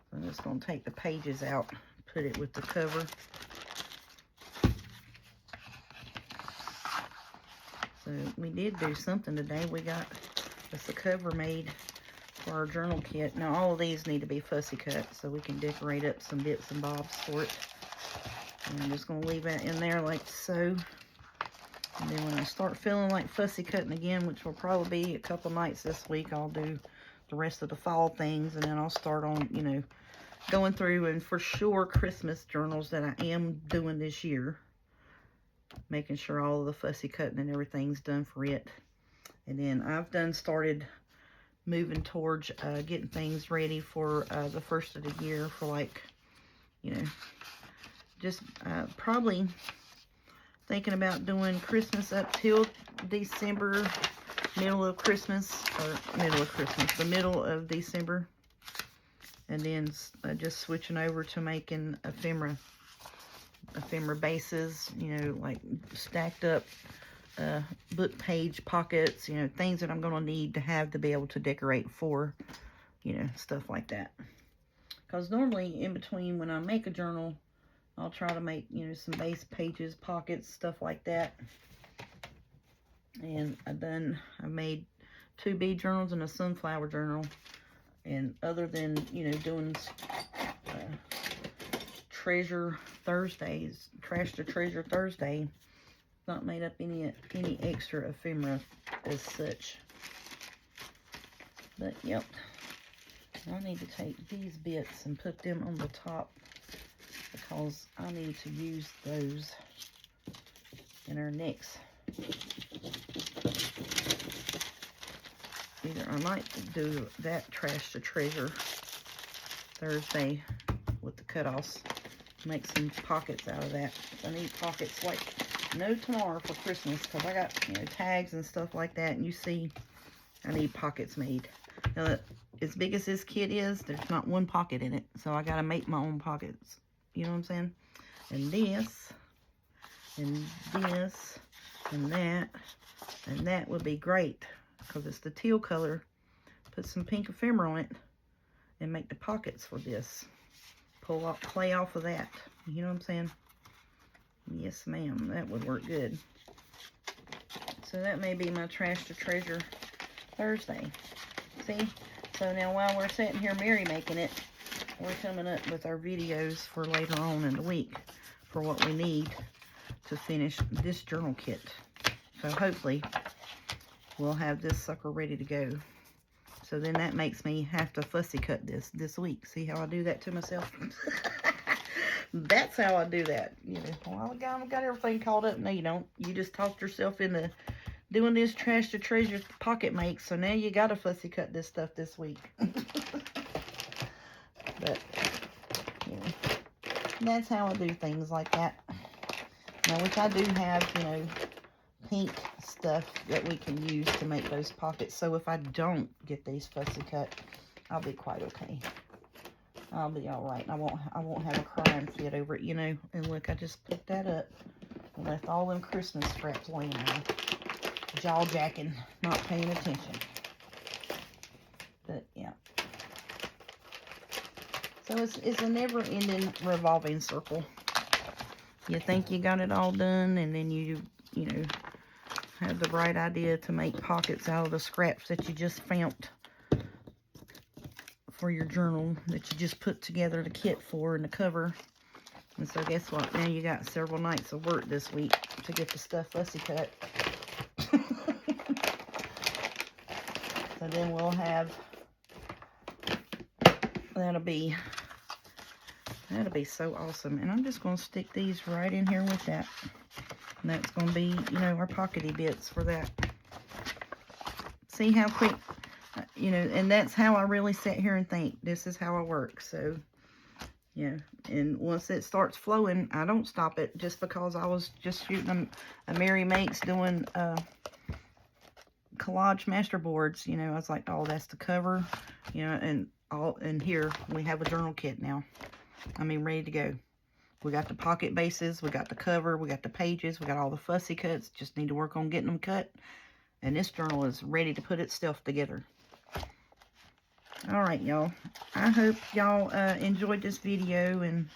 Speaker 1: So I'm just going to take the pages out, put it with the cover. So we did do something today. We got the cover made for our journal kit. Now all of these need to be fussy cut so we can decorate up some bits and bobs for it. And I'm just going to leave that in there like so. And then when I start feeling like fussy cutting again, which will probably be a couple nights this week, I'll do the rest of the fall things, and then I'll start on, you know, going through and for sure Christmas journals that I am doing this year. Making sure all of the fussy cutting and everything's done for it. And then I've started moving towards getting things ready for the first of the year for, like, you know, just probably thinking about doing Christmas up till December, the middle of December. And then just switching over to making ephemera bases, you know, like stacked up book page pockets, you know, things that I'm going to need to have to be able to decorate for, you know, stuff like that. Because normally in between when I make a journal, I'll try to make, you know, some base pages, pockets, stuff like that. And I made 2 bead journals and a sunflower journal. And other than, you know, doing Treasure Thursdays, Trash to Treasure Thursday, not made up any extra ephemera as such. But yep, I need to take these bits and put them on the top because I need to use those in our next either I might do that trash to treasure Thursday with the cutoffs. Make some pockets out of that. I need pockets like no tomorrow for Christmas, because I got, you know, tags and stuff like that, and you see I need pockets made. Now, as big as this kit is, there's not one pocket in it, so I gotta make my own pockets. You know what I'm saying? And this, and this, and that would be great, because it's the teal color. Put some pink ephemera on it, and make the pockets for this. Pull off, play off of that. You know what I'm saying? Yes, ma'am. That would work good. So that may be my trash to treasure Thursday. See? So now while we're sitting here Mary making it, we're coming up with our videos for later on in the week for what we need to finish this journal kit. So hopefully we'll have this sucker ready to go. So then that makes me have to fussy cut this week. See how I do that to myself? That's how I do that. You know, well, I got everything caught up. No, you don't. You just talked yourself into doing this trash to treasure pocket make. So now you got to fussy cut this stuff this week. But, you know, that's how I do things like that. Now, which I do have, you know, pink stuff that we can use to make those pockets. So if I don't get these fussy cut, I'll be quite okay. I'll be all right. I won't have a crying fit over it, you know. And look, I just picked that up and left all them Christmas scraps laying around, jaw jacking, not paying attention. But yeah. So it's a never-ending revolving circle. You think you got it all done, and then you know, have the bright idea to make pockets out of the scraps that you just found for your journal, that you just put together the kit for and the cover. And so guess what? Now you got several nights of work this week to get the stuff fussy cut. So then we'll have, that'll be so awesome. And I'm just going to stick these right in here with that. And that's going to be, you know, our pockety bits for that. See how quick, you know, and that's how I really sit here and think. This is how I work. So, yeah. And once it starts flowing, I don't stop it just because I was just shooting a Mary Makes doing collage masterboards. You know, I was like, oh, that's the cover, you know, and here we have a journal kit now. I mean, ready to go. We got the pocket bases, we got the cover, we got the pages, we got all the fussy cuts. Just need to work on getting them cut. And this journal is ready to put itself together. All right, y'all. I hope y'all enjoyed this video and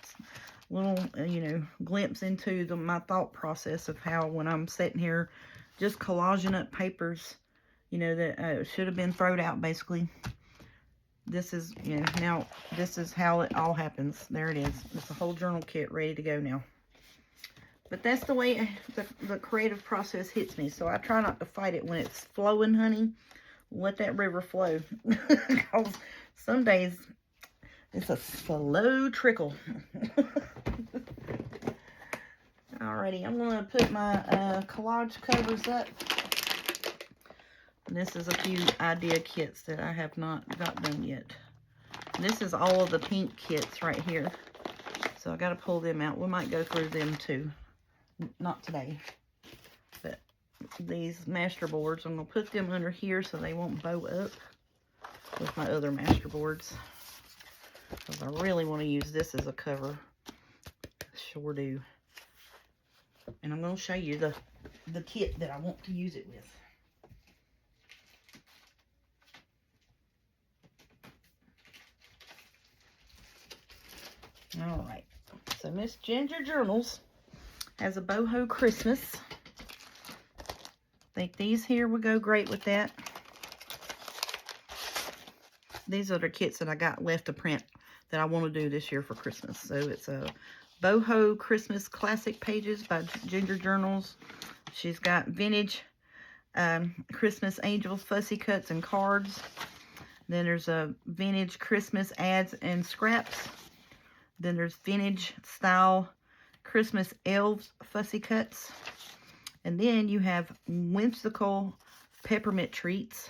Speaker 1: little, you know, glimpse into my thought process of how when I'm sitting here just collaging up papers, you know, that should have been thrown out, basically. This is, you know, now this is how it all happens. There it is. It's a whole journal kit ready to go now. But that's the way the creative process hits me. So I try not to fight it when it's flowing, honey. Let that river flow. Because some days it's a slow trickle. Alrighty, I'm going to put my collage covers up. This is a few idea kits that I have not got done yet. This is all of the pink kits right here. So I got to pull them out. We might go through them too. Not today. But these master boards, I'm going to put them under here so they won't bow up with my other master boards. Because I really want to use this as a cover. Sure do. And I'm going to show you the kit that I want to use it with. All right, so Miss Ginger Journals has a boho Christmas. I think these here would go great with that. These are the kits that I got left to print that I want to do this year for Christmas. So it's a boho Christmas classic pages by Ginger Journals. She's got vintage Christmas angels, fussy cuts, and cards. Then there's a vintage Christmas ads and scraps. Then there's vintage style Christmas elves fussy cuts. And then you have whimsical peppermint treats.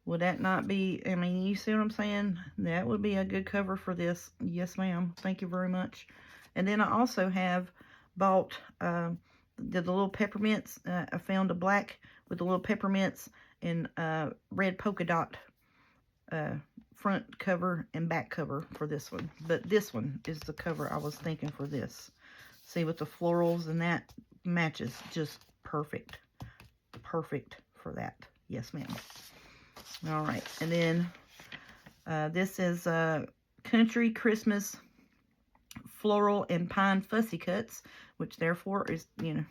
Speaker 1: Would that not be, I mean, you see what I'm saying? That would be a good cover for this. Yes, ma'am. Thank you very much. And then I also have bought the little peppermints. I found a black with the little peppermints and red polka dot front cover and back cover for this one. But this one is the cover I was thinking for this. See, with the florals and that matches just perfect. Perfect for that. Yes, ma'am. All right. And then this is Country Christmas Floral and Pine Fussy Cuts, which therefore is, you know,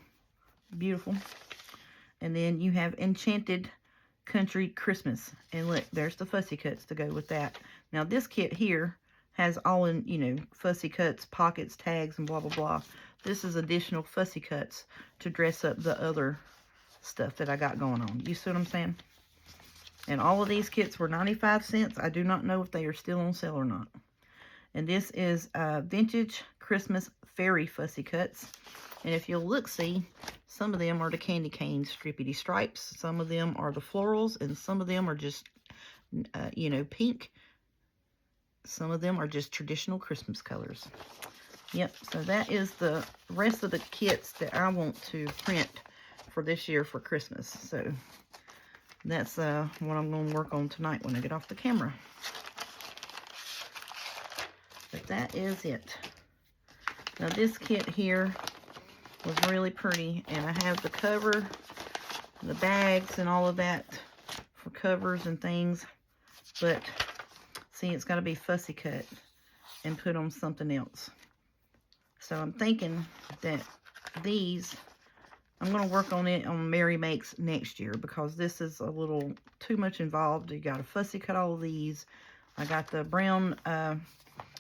Speaker 1: beautiful. And then you have Enchanted Country Christmas. And look, there's the fussy cuts to go with that. Now, this kit here has all in, you know, fussy cuts, pockets, tags, and blah, blah, blah. This is additional fussy cuts to dress up the other stuff that I got going on. You see what I'm saying? And all of these kits were 95 cents. I do not know if they are still on sale or not. And this is Vintage Christmas Fairy Fussy Cuts. And if you'll look, see, some of them are the candy cane strippity stripes. Some of them are the florals. And some of them are just, you know, pink. Some of them are just traditional Christmas colors. Yep, so that is the rest of the kits that I want to print for this year for Christmas. So that's what I'm going to work on tonight when I get off the camera. But that is it. Now this kit here was really pretty, and I have the cover, the bags, and all of that for covers and things. But see, it's got to be fussy cut and put on something else. So I'm thinking that these, I'm going to work on it on Mary Makes next year, because this is a little too much involved. You got to fussy cut all of these. I got the brown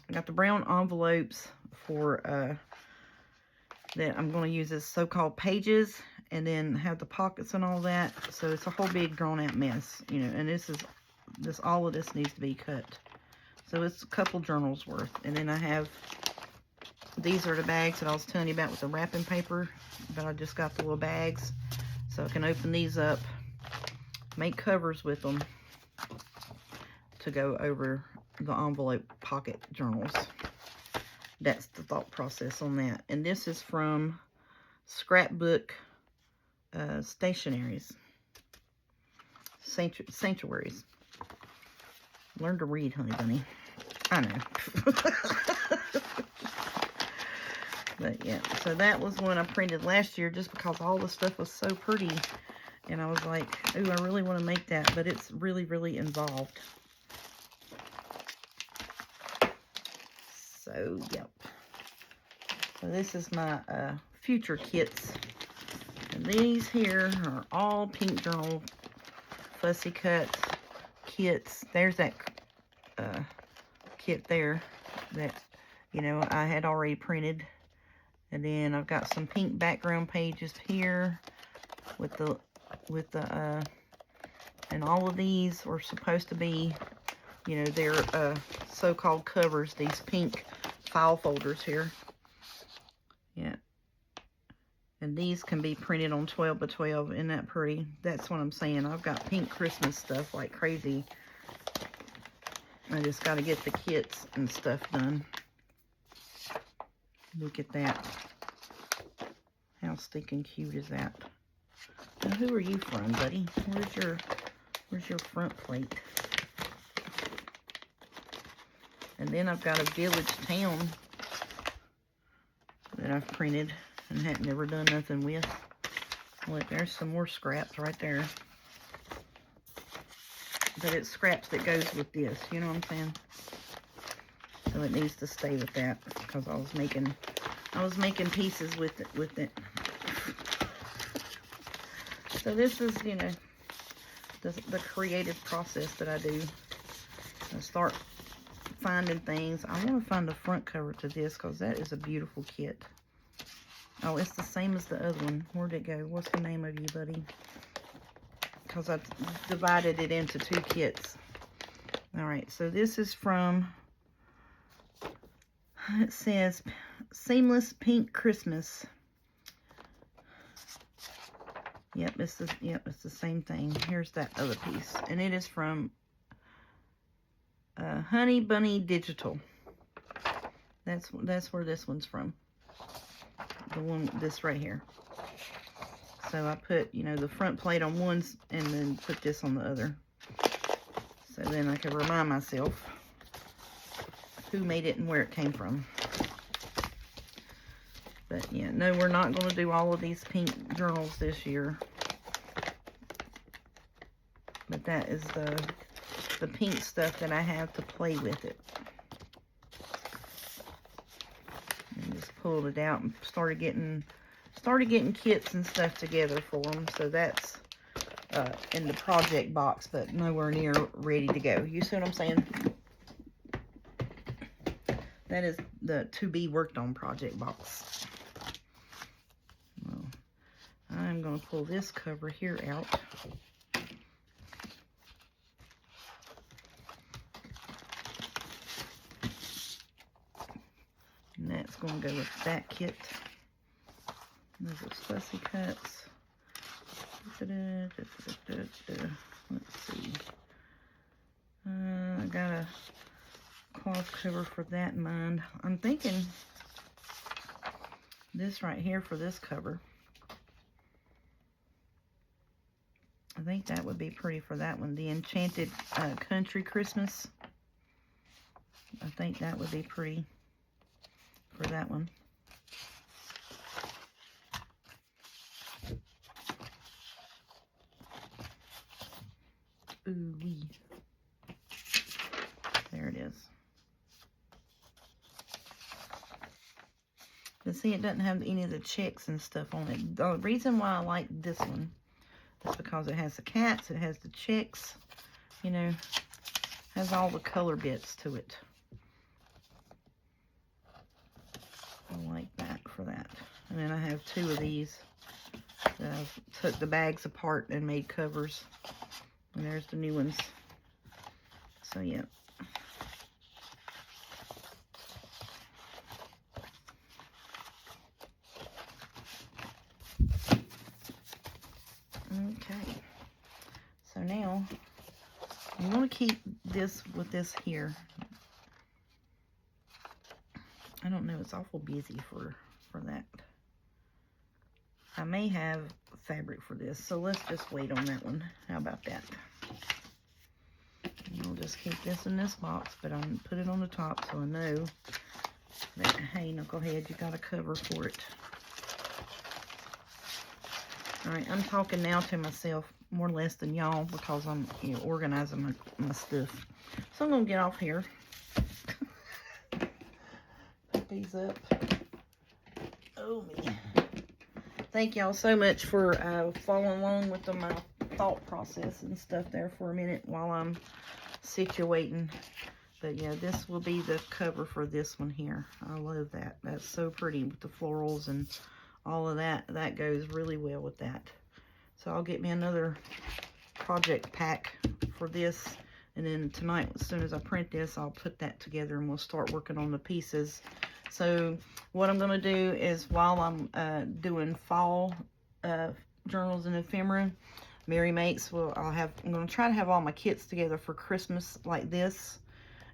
Speaker 1: envelopes for that I'm going to use as so-called pages, and then have the pockets and all that. So it's a whole big drawn out mess, you know. And all of this needs to be cut. So it's a couple journals worth. And then I have, these are the bags that I was telling you about with the wrapping paper, but I just got the little bags, so I can open these up, make covers with them to go over the envelope pocket journals. That's the thought process on that. And this is from Scrapbook Stationaries. Sanctuaries. Learn to read, honey bunny. I know. But yeah, so that was one I printed last year just because all the stuff was so pretty. And I was like, ooh, I really want to make that. But it's really, really involved. So, yep. So this is my future kits. And these here are all pink journal fussy cuts kits. There's that kit there that, you know, I had already printed. And then I've got some pink background pages here with the and all of these were supposed to be, you know, they're so-called covers, these pink file folders here. Yeah. And these can be printed on 12 by 12. Isn't that pretty? That's what I'm saying. I've got pink Christmas stuff like crazy. I just got to get the kits and stuff done. Look at that. How stinking cute is that? Now, who are you from, buddy? Where's your front plate? And then I've got a village town that I've printed and hadn't never done nothing with. Look, there's some more scraps right there. But it's scraps that goes with this, you know what I'm saying? So it needs to stay with that because I was making pieces with it. So this is, you know, the creative process that I do. I start finding things. I want to find the front cover to this because that is a beautiful kit. Oh, it's the same as the other one. Where'd it go? What's the name of you, buddy? Because I divided it into two kits. All right, so this is from, it says Seamless Pink Christmas. Yep, it's the same thing. Here's that other piece, and it is from Honey Bunny Digital. That's where this one's from. This right here. So I put, the front plate on one and then put this on the other. So then I can remind myself who made it and where it came from. But yeah, no, we're not going to do all of these pink journals this year. But that is the pink stuff that I have to play with it. And just pulled it out and started getting kits and stuff together for them. So that's in the project box, but nowhere near ready to go. You see what I'm saying? That is the to be worked on project box. Well, I'm going to pull this cover here out. And that's going to go with that kit. Those are fussy cuts. Let's see. I got a cloth cover for that in mind. I'm thinking this right here for this cover. I think that would be pretty for that one. The Enchanted Country Christmas. I think that would be pretty for that one. Ooh wee. There it is. But see, it doesn't have any of the checks and stuff on it. The reason why I like this one is because it has the cats, it has the checks, has all the color bits to it. I like that for that. And then I have two of these that I've took the bags apart and made covers. And there's the new ones. So, yeah. Okay. So now, I'm going to keep this with this here. I don't know. It's awful busy for that. I may have fabric for this, so let's just wait on that one. How about that? And I'll just keep this in this box, but I'll put it on the top so I know that, hey, knucklehead, you got a cover for it. All right, I'm talking now to myself more or less than y'all because I'm organizing my stuff. So I'm going to get off here. Put these up. Oh, man. Thank y'all so much for following along with my thought process and stuff there for a minute while I'm situating. But yeah, this will be the cover for this one here. I love that. That's so pretty with the florals and all of that. That goes really well with that. So I'll get me another project pack for this. And then tonight, as soon as I print this, I'll put that together and we'll start working on the pieces. So what I'm going to do is while I'm doing fall journals and ephemera, Mary Makes, I'm going to try to have all my kits together for Christmas like this.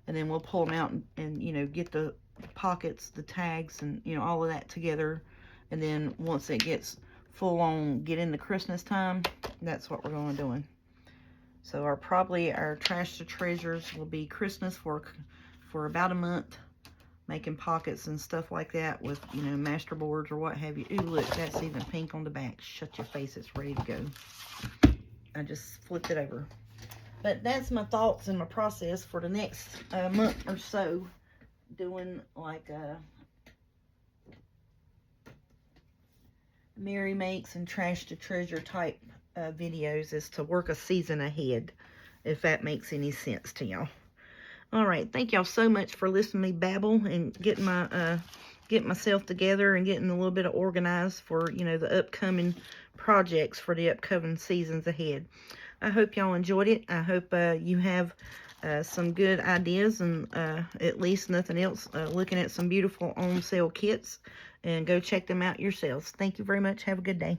Speaker 1: And then we'll pull them out and get the pockets, the tags, and, all of that together. And then once it gets full on, get into Christmas time, that's what we're going to do. So probably our Trash to Treasures will be Christmas for about a month. Making pockets and stuff like that with, master boards or what have you. Ooh, look, that's even pink on the back. Shut your face, it's ready to go. I just flipped it over. But that's my thoughts and my process for the next month or so. Doing like Mary Makes and Trash to Treasure type videos is to work a season ahead, if that makes any sense to y'all. All right, thank y'all so much for listening to me babble and getting myself together and getting a little bit of organized for, the upcoming projects for the upcoming seasons ahead. I hope y'all enjoyed it. I hope you have some good ideas and at least nothing else, looking at some beautiful on sale kits, and go check them out yourselves. Thank you very much. Have a good day.